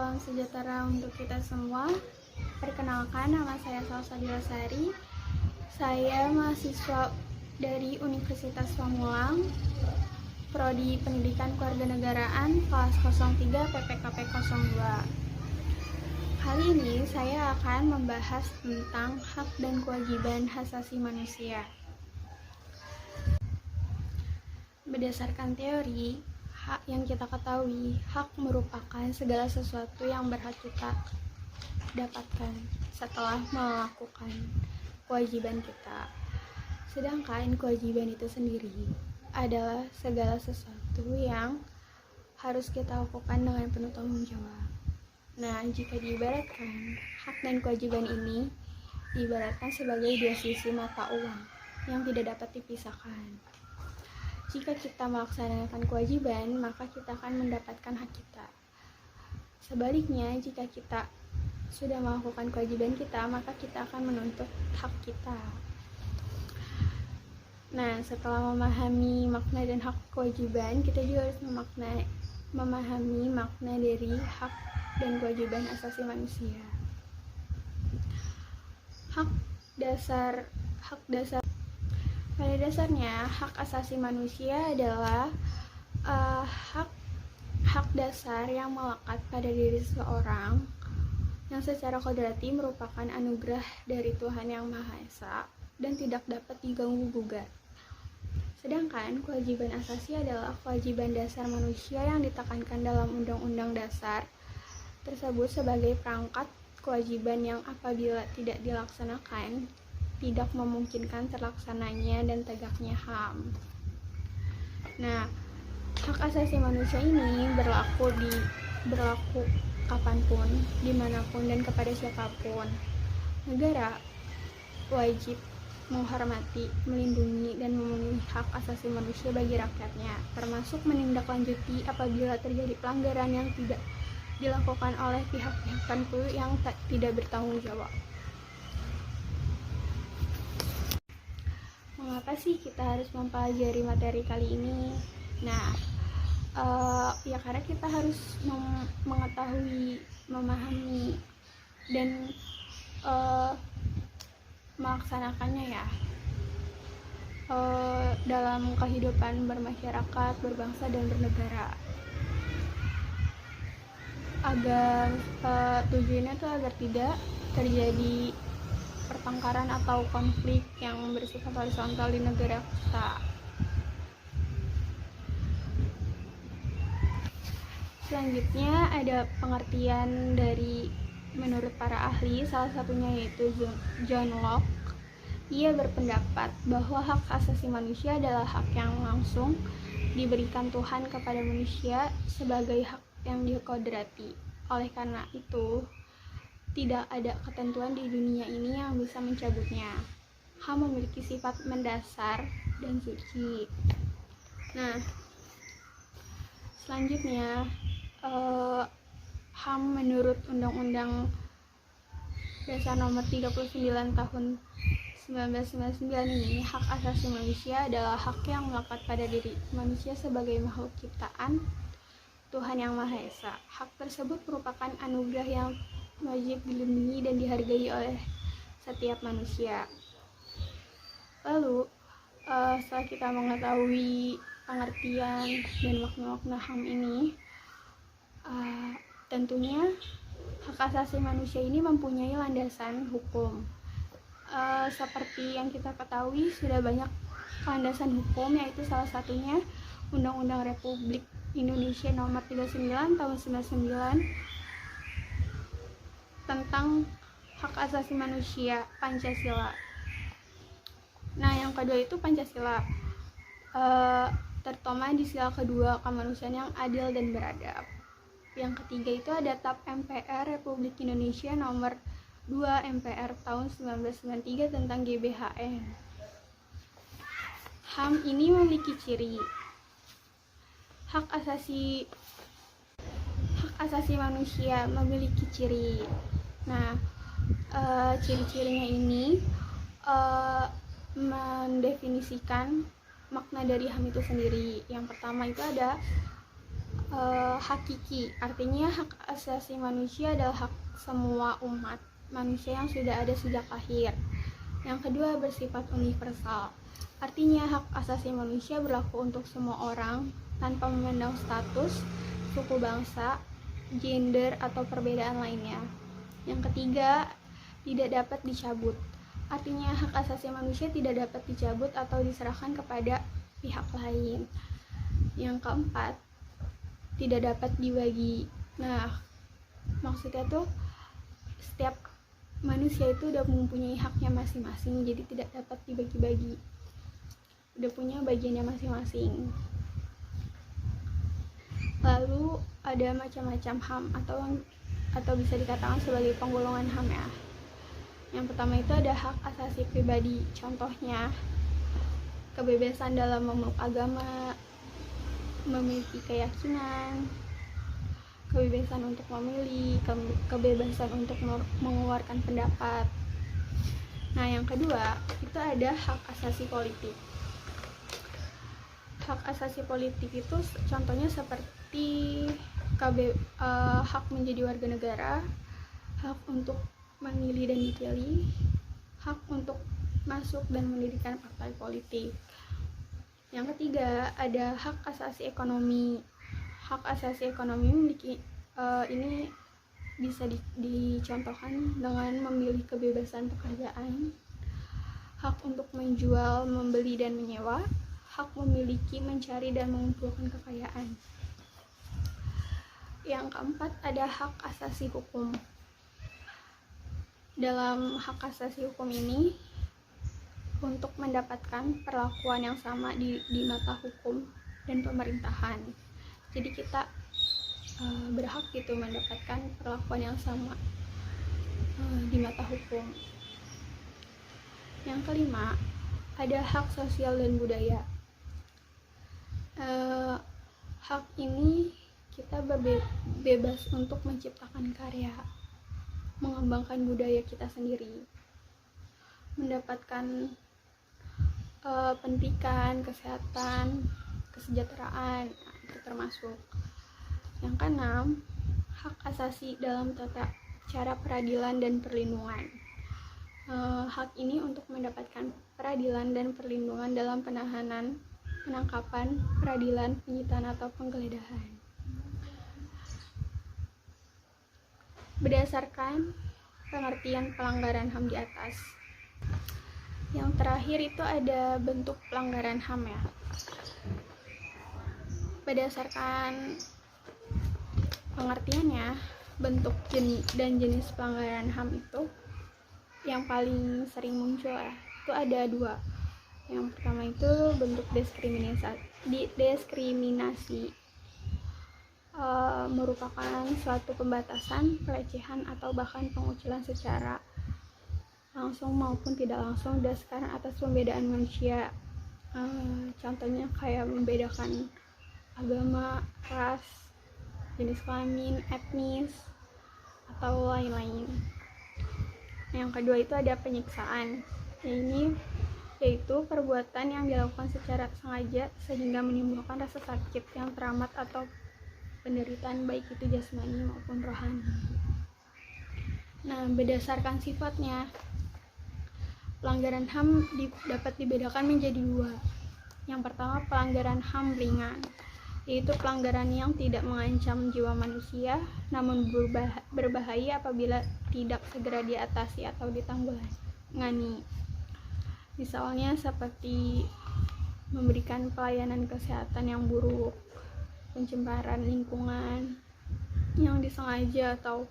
salam sejahtera untuk kita semua. Perkenalkan, nama saya Salsa Dilasari. Saya mahasiswa dari Universitas Pamulang, Prodi Pendidikan Kewarganegaraan kelas 03 PPKP 02. Kali ini saya akan membahas tentang hak dan kewajiban hak asasi manusia. Berdasarkan teori, hak yang kita ketahui, hak merupakan segala sesuatu yang berhak kita dapatkan setelah melakukan kewajiban kita. Sedangkan kewajiban itu sendiri adalah segala sesuatu yang harus kita lakukan dengan penuh tanggung jawab. Nah, jika diibaratkan, hak dan kewajiban ini diibaratkan sebagai dua sisi mata uang yang tidak dapat dipisahkan. Jika kita melaksanakan kewajiban, maka kita akan mendapatkan hak kita. Sebaliknya, jika kita sudah melakukan kewajiban kita, maka kita akan menuntut hak kita. Nah, setelah memahami makna dan hak kewajiban, kita juga harus memahami makna dari hak dan kewajiban asasi manusia. Hak dasar pada dasarnya, hak asasi manusia adalah hak dasar yang melekat pada diri seseorang yang secara kodrati merupakan anugerah dari Tuhan Yang Maha Esa dan tidak dapat diganggu-gugat. Sedangkan kewajiban asasi adalah kewajiban dasar manusia yang ditekankan dalam Undang-Undang Dasar tersebut sebagai perangkat kewajiban yang apabila tidak dilaksanakan tidak memungkinkan terlaksananya dan tegaknya HAM. Nah, hak asasi manusia ini berlaku kapanpun, dimanapun, dan kepada siapapun. Negara wajib menghormati, melindungi, dan memenuhi hak asasi manusia bagi rakyatnya, termasuk menindaklanjuti apabila terjadi pelanggaran yang tidak dilakukan oleh pihak-pihak tertentu yang tidak bertanggung jawab. Mengapa sih kita harus mempelajari materi kali ini? Nah, ya karena kita harus mengetahui, memahami, dan melaksanakannya ya dalam kehidupan bermasyarakat, berbangsa, dan bernegara. Agar tujuannya tuh agar tidak terjadi pertengkaran atau konflik yang bersifat horizontal di negara kita. Selanjutnya ada pengertian dari menurut para ahli, salah satunya yaitu John Locke. Ia berpendapat bahwa hak asasi manusia adalah hak yang langsung diberikan Tuhan kepada manusia sebagai hak yang dikodrati. Oleh karena itu, tidak ada ketentuan di dunia ini yang bisa mencabutnya. HAM memiliki sifat mendasar dan suci. Nah, selanjutnya HAM menurut Undang-Undang Dasar Nomor 39 Tahun 1999 ini, hak asasi manusia adalah hak yang melekat pada diri manusia sebagai makhluk ciptaan Tuhan Yang Maha Esa. Hak tersebut merupakan anugerah yang wajib dilindungi dan dihargai oleh setiap manusia. Lalu, setelah kita mengetahui pengertian dan makna-makna HAM ini, tentunya hak asasi manusia ini mempunyai landasan hukum. Seperti yang kita ketahui, sudah banyak landasan hukum, yaitu salah satunya Undang-Undang Republik Indonesia Nomor 39 Tahun 99 tentang hak asasi manusia, Pancasila. Nah, yang kedua itu Pancasila, terutama di sila kedua, kemanusiaan yang adil dan beradab. Yang ketiga itu ada TAP MPR Republik Indonesia Nomor 2 MPR tahun 1993 tentang GBHN. HAM ini memiliki ciri hak asasi manusia memiliki ciri. Nah, ciri-cirinya ini mendefinisikan makna dari HAM itu sendiri. Yang pertama itu ada hakiki, artinya hak asasi manusia adalah hak semua umat manusia yang sudah ada sejak lahir. Yang kedua, bersifat universal, artinya hak asasi manusia berlaku untuk semua orang tanpa memandang status, suku bangsa, gender, atau perbedaan lainnya. Yang ketiga, tidak dapat dicabut, artinya hak asasi manusia tidak dapat dicabut atau diserahkan kepada pihak lain. Yang keempat, tidak dapat dibagi. Nah, maksudnya tuh setiap manusia itu udah mempunyai haknya masing-masing, jadi tidak dapat dibagi-bagi, udah punya bagiannya masing-masing. Lalu ada macam-macam HAM atau bisa dikatakan sebagai penggolongan HAM ya. Yang pertama itu ada hak asasi pribadi, contohnya kebebasan dalam memeluk agama, memiliki keyakinan, kebebasan untuk memilih, kebebasan untuk mengeluarkan pendapat. Nah, yang kedua itu ada hak asasi politik. Hak asasi politik itu contohnya seperti hak menjadi warga negara, hak untuk memilih dan dipilih, hak untuk masuk dan mendirikan partai politik. Yang ketiga ada hak asasi ekonomi. Hak asasi ekonomi ini bisa dicontohkan dengan memilih kebebasan pekerjaan, hak untuk menjual, membeli dan menyewa, hak memiliki, mencari dan mengumpulkan kekayaan. Yang keempat ada hak asasi hukum. Dalam hak asasi hukum ini untuk mendapatkan perlakuan yang sama di mata hukum dan pemerintahan. Jadi kita berhak gitu mendapatkan perlakuan yang sama di mata hukum. Yang kelima ada hak sosial dan budaya. Hak ini kita bebas untuk menciptakan karya, mengembangkan budaya kita sendiri, mendapatkan pendidikan, kesehatan, kesejahteraan, itu termasuk. Yang keenam, hak asasi dalam tata cara peradilan dan perlindungan. Hak ini untuk mendapatkan peradilan dan perlindungan dalam penahanan, penangkapan, peradilan, penyitaan atau penggeledahan. Berdasarkan pengertian pelanggaran HAM di atas. Yang terakhir itu ada bentuk pelanggaran HAM ya. Berdasarkan pengertiannya, bentuk dan jenis pelanggaran HAM itu yang paling sering muncul ya, itu ada dua. Yang pertama itu bentuk diskriminasi, merupakan suatu pembatasan, pelecehan atau bahkan pengucilan secara langsung maupun tidak langsung berdasarkan atas pembedaan manusia. Contohnya kayak membedakan agama, ras, jenis kelamin, etnis, atau lain-lain. Yang kedua itu ada penyiksaan. Ini yaitu perbuatan yang dilakukan secara sengaja sehingga menimbulkan rasa sakit yang teramat atau penderitaan baik itu jasmani maupun rohani. Nah, berdasarkan sifatnya, pelanggaran HAM dapat dibedakan menjadi dua. Yang pertama, pelanggaran HAM ringan, yaitu pelanggaran yang tidak mengancam jiwa manusia namun berbahaya apabila tidak segera diatasi atau ditanggulangi. Misalnya seperti memberikan pelayanan kesehatan yang buruk, pencemaran lingkungan yang disengaja atau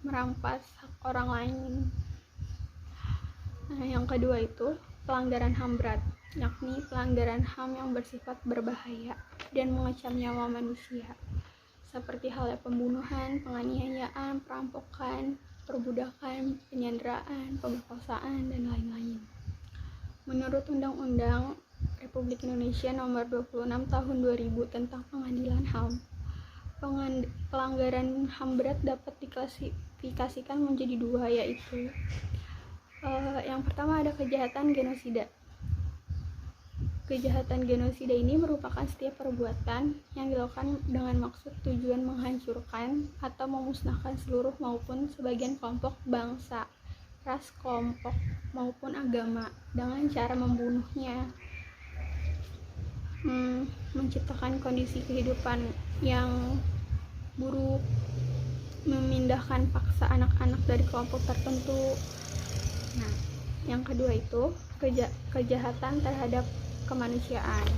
merampas hak orang lain. Nah, yang kedua itu pelanggaran HAM berat, yakni pelanggaran HAM yang bersifat berbahaya dan mengancam nyawa manusia, seperti halnya pembunuhan, penganiayaan, perampokan, perbudakan, penyanderaan, pemerkosaan, dan lain-lain. Menurut Undang-Undang Republik Indonesia Nomor 26 Tahun 2000 tentang Pengadilan HAM, pelanggaran HAM berat dapat diklasifikasikan menjadi dua, yaitu yang pertama ada kejahatan genosida. Kejahatan genosida ini merupakan setiap perbuatan yang dilakukan dengan maksud tujuan menghancurkan atau memusnahkan seluruh maupun sebagian kelompok, bangsa, ras, kelompok, maupun agama dengan cara membunuhnya, menciptakan kondisi kehidupan yang buruk, memindahkan paksa anak-anak dari kelompok tertentu. Nah, yang kedua itu kejahatan terhadap kemanusiaan.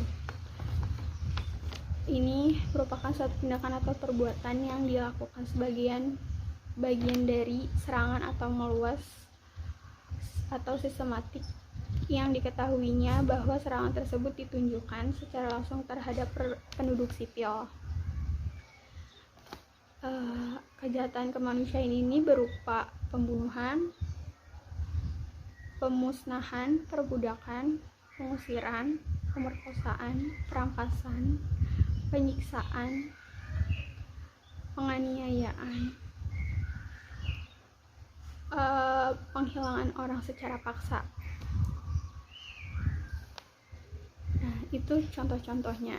Ini merupakan suatu tindakan atau perbuatan yang dilakukan bagian dari serangan atau meluas atau sistematik yang diketahuinya bahwa serangan tersebut ditunjukkan secara langsung terhadap penduduk sipil. Kejahatan kemanusiaan ini berupa pembunuhan, pemusnahan, perbudakan, pengusiran, pemerkosaan, perampasan, penyiksaan, penganiayaan, penghilangan orang secara paksa. Nah, itu contoh-contohnya.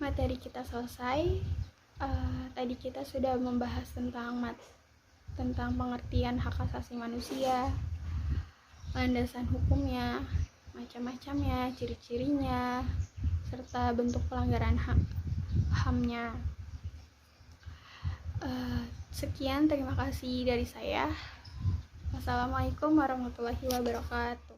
Materi kita selesai. Tadi kita sudah membahas tentang pengertian hak asasi manusia, landasan hukumnya, macam-macamnya, ciri-cirinya, serta bentuk pelanggaran HAM-nya. Sekian, terima kasih dari saya. Wassalamualaikum warahmatullahi wabarakatuh.